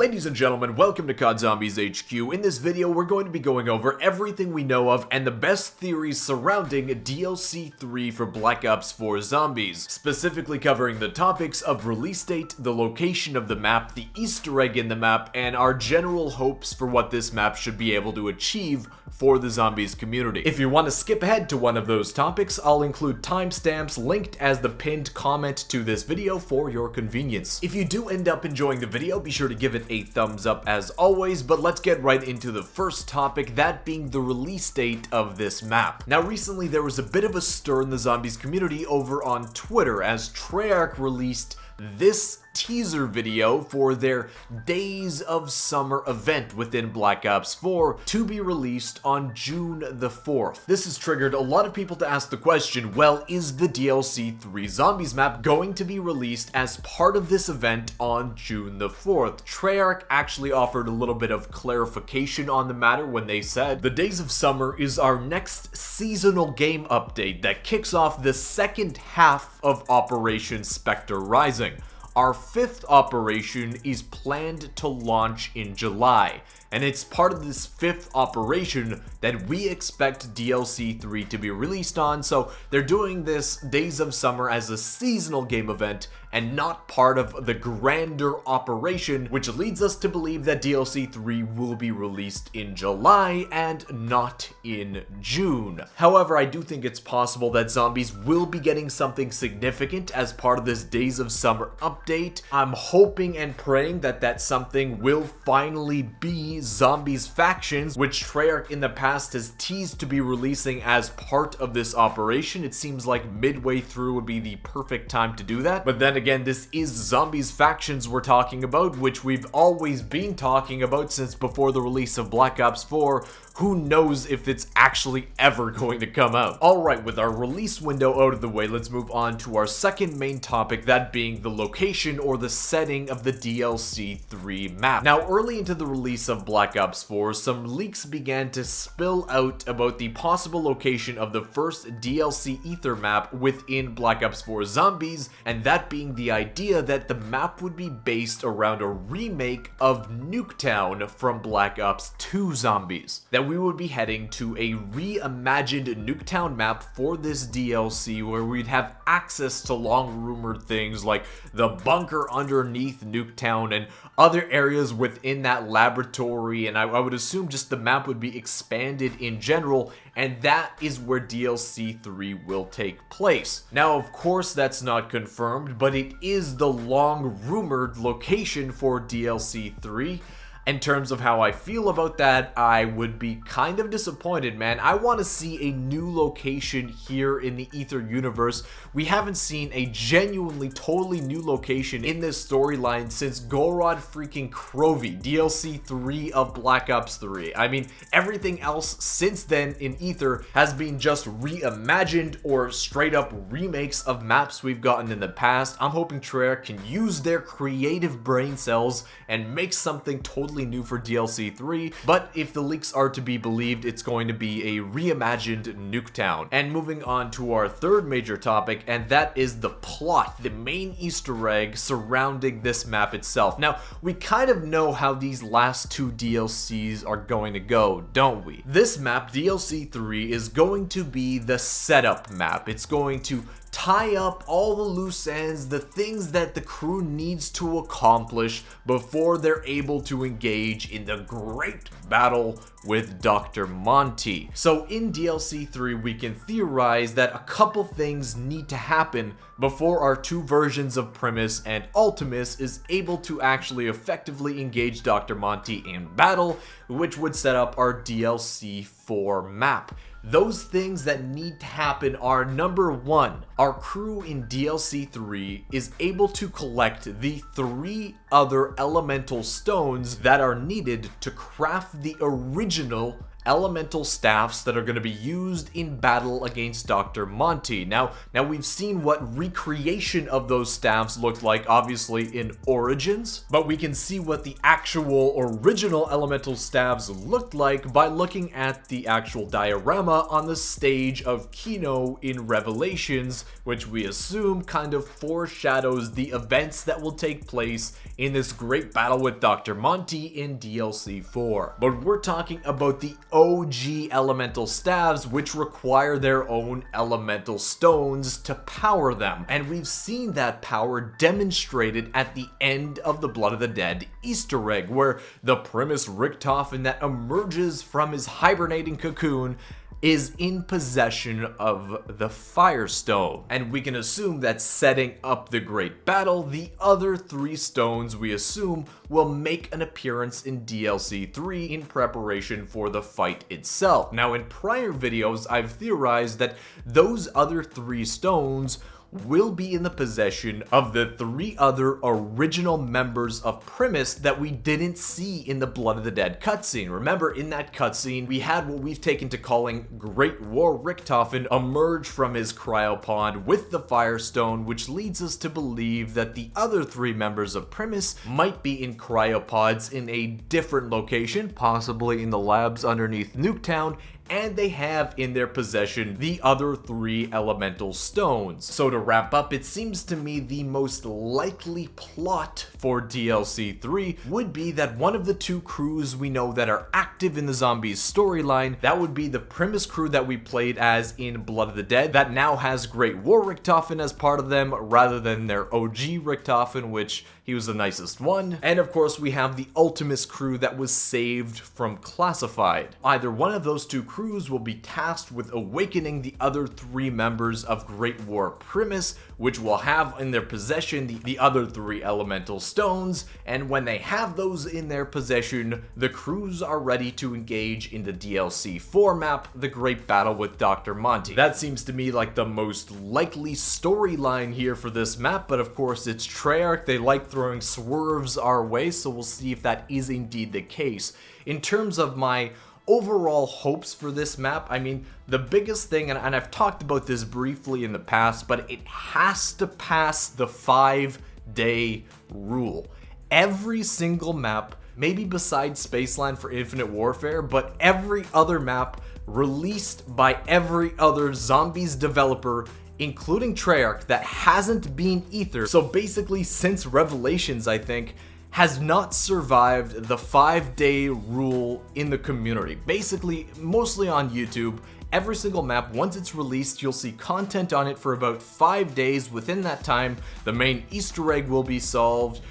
Ladies and gentlemen, welcome to COD Zombies HQ. In this video, we're going to be going over everything we know of and the best theories surrounding DLC 3 for Black Ops 4 Zombies, specifically covering the topics of release date, the location of the map, the Easter egg in the map, and our general hopes for what this map should be able to achieve for the Zombies community. If you want to skip ahead to one of those topics, I'll include timestamps linked as the pinned comment to this video for your convenience. If you do end up enjoying the video, be sure to give it a thumbs up as always, but let's get right into the first topic, that being the release date of this map. Now recently there was a bit of a stir in the Zombies community over on Twitter as Treyarch released this teaser video for their Days of Summer event within Black Ops 4 to be released on June the 4th. This has triggered a lot of people to ask the question, well, is the DLC 3 Zombies map going to be released as part of this event on June the 4th? Treyarch actually offered a little bit of clarification on the matter when they said, the Days of Summer is our next seasonal game update that kicks off the second half of Operation Spectre Rising. Our fifth operation is planned to launch in July, and it's part of this fifth operation that we expect DLC 3 to be released on, so they're doing this Days of Summer as a seasonal game event and not part of the grander operation, which leads us to believe that DLC 3 will be released in July and not in June. However, I do think it's possible that Zombies will be getting something significant as part of this Days of Summer update. I'm hoping and praying that that something will finally be Zombies factions, which Treyarch in the past has teased to be releasing as part of this operation. It seems like midway through would be the perfect time to do that, but then again, this is Zombies factions we're talking about, which we've always been talking about since before the release of Black Ops 4. Who knows if it's actually ever going to come out. Alright, with our release window out of the way, let's move on to our second main topic, that being the location or the setting of the DLC 3 map. Now, early into the release of Black Ops 4, some leaks began to spill out about the possible location of the first DLC Aether map within Black Ops 4 Zombies, and that being the idea that the map would be based around a remake of Nuketown from Black Ops 2 Zombies. That we would be heading to a reimagined Nuketown map for this DLC where we'd have access to long rumored things like the bunker underneath Nuketown and other areas within that laboratory, and I would assume just the map would be expanded in general, and that is where DLC 3 will take place. Now, of course, that's not confirmed, but it is the long rumored location for DLC 3. In terms of how I feel about that, I would be kind of disappointed, man. I want to see a new location here in the Aether universe. We haven't seen a genuinely totally new location in this storyline since Gorod freaking Krovy, DLC 3 of Black Ops 3. I mean, everything else since then in Aether has been just reimagined or straight up remakes of maps we've gotten in the past. I'm hoping Treyarch can use their creative brain cells and make something totally new for DLC 3, but if the leaks are to be believed, it's going to be a reimagined Nuketown. And moving on to our third major topic, and that is the plot, the main Easter egg surrounding this map itself. Now, we kind of know how these last two DLCs are going to go, don't we? This map, DLC 3, is going to be the setup map. It's going to tie up all the loose ends, the things that the crew needs to accomplish before they're able to engage in the great battle with Dr. Monty. So in DLC 3, we can theorize that a couple things need to happen before our two versions of Primus and Ultimus is able to actually effectively engage Dr. Monty in battle, which would set up our DLC 4 map. Those things that need to happen are, number one, our crew in DLC 3 is able to collect the 3 other elemental stones that are needed to craft the original elemental staffs that are going to be used in battle against Dr. Monty. Now we've seen what recreation of those staffs looked like, obviously in Origins, but we can see what the actual original elemental staffs looked like by looking at the actual diorama on the stage of Kino in Revelations, which we assume kind of foreshadows the events that will take place in this great battle with Dr. Monty in DLC 4. But we're talking about the OG elemental staves, which require their own elemental stones to power them. And we've seen that power demonstrated at the end of the Blood of the Dead Easter egg, where the Primus Richtofen that emerges from his hibernating cocoon is in possession of the Firestone. And we can assume that setting up the great battle, the other 3 stones we assume will make an appearance in DLC 3 in preparation for the fight itself. Now in prior videos, I've theorized that those other 3 stones will be in the possession of the 3 other original members of Primus that we didn't see in the Blood of the Dead cutscene. Remember, in that cutscene, we had what we've taken to calling Great War Richtofen emerge from his cryopod with the Firestone, which leads us to believe that the other 3 members of Primus might be in cryopods in a different location, possibly in the labs underneath Nuketown, and they have in their possession the other 3 elemental stones. So to wrap up, it seems to me the most likely plot for DLC 3 would be that one of the 2 crews we know that are active in the Zombies storyline, that would be the Primus crew that we played as in Blood of the Dead, that now has Great War Richtofen as part of them rather than their OG Richtofen, which he was the nicest one. And of course we have the Ultimus crew that was saved from Classified. Either one of those 2 crews will be tasked with awakening the other 3 members of Great War Primus, which will have in their possession the other 3 elemental stones, and when they have those in their possession, the crews are ready to engage in the DLC 4 map, the Great Battle with Dr. Monty. That seems to me like the most likely storyline here for this map, but of course it's Treyarch, they like throwing swerves our way, so we'll see if that is indeed the case. In terms of my overall hopes for this map, I mean, the biggest thing, and I've talked about this briefly in the past, but it has to pass the 5-day rule. Every single map, maybe besides Spaceland for Infinite Warfare, but every other map released by every other Zombies developer, including Treyarch, that hasn't been Aether, so basically since Revelations, I think, has not survived the 5-day rule in the community. Basically, mostly on YouTube, every single map, once it's released, you'll see content on it for about 5 days. Within that time, the main Easter egg will be solved.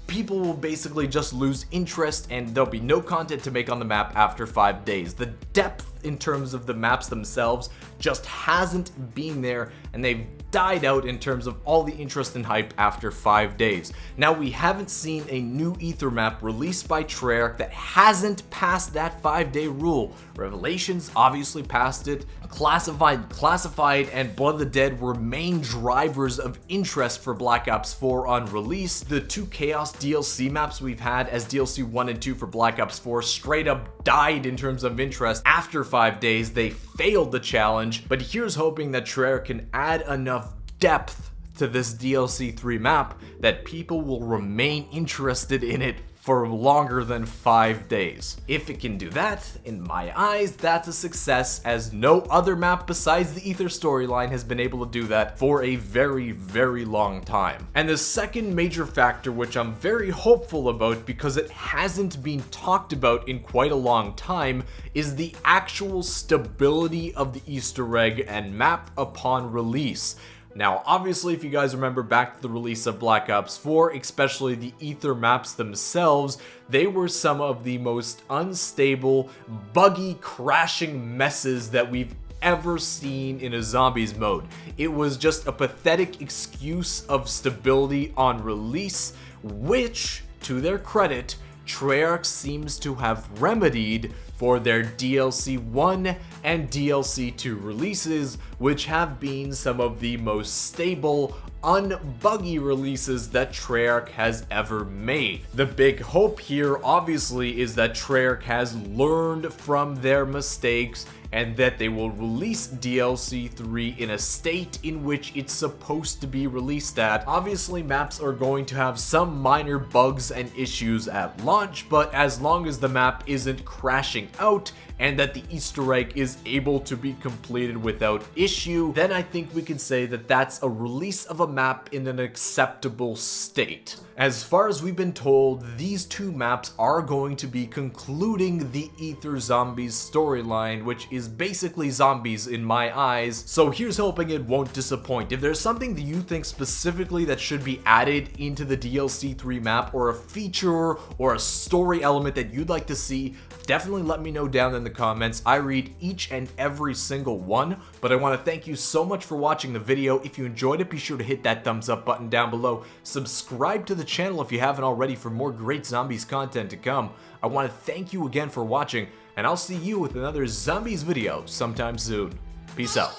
People will basically just lose interest and there'll be no content to make on the map after 5 days. The depth in terms of the maps themselves just hasn't been there, and they've died out in terms of all the interest and hype after 5 days. Now, we haven't seen a new Aether map released by Treyarch that hasn't passed that 5-day rule. Revelations obviously passed it. Classified and Blood of the Dead were main drivers of interest for Black Ops 4 on release. The 2 Chaos DLC maps we've had as DLC 1 and 2 for Black Ops 4 straight up died in terms of interest after 5 days. They failed the challenge, but here's hoping that Treyarch can add enough depth to this DLC 3 map that people will remain interested in it for longer than 5 days. If it can do that, in my eyes, that's a success, as no other map besides the Aether storyline has been able to do that for a very, very long time. And the second major factor, which I'm very hopeful about because it hasn't been talked about in quite a long time, is the actual stability of the Easter egg and map upon release. Now, obviously, if you guys remember back to the release of Black Ops 4, especially the Aether maps themselves, they were some of the most unstable, buggy, crashing messes that we've ever seen in a Zombies mode. It was just a pathetic excuse of stability on release, which, to their credit, Treyarch seems to have remedied for their DLC 1 and DLC 2 releases, which have been some of the most stable, unbuggy releases that Treyarch has ever made. The big hope here obviously is that Treyarch has learned from their mistakes and that they will release DLC 3 in a state in which it's supposed to be released at. Obviously, maps are going to have some minor bugs and issues at launch, but as long as the map isn't crashing out and that the Easter egg is able to be completed without issue, then I think we can say that that's a release of a map in an acceptable state. As far as we've been told, these two maps are going to be concluding the Aether Zombies storyline, which is basically zombies in my eyes, so here's hoping it won't disappoint. If there's something that you think specifically that should be added into the DLC 3 map, or a feature or a story element that you'd like to see, definitely let me know down in the comments. I read each and every single one, but I want to thank you so much for watching the video. If you enjoyed it, be sure to hit that thumbs up button down below. Subscribe to the channel if you haven't already for more great zombies content to come. I want to thank you again for watching, and I'll see you with another zombies video sometime soon. Peace out.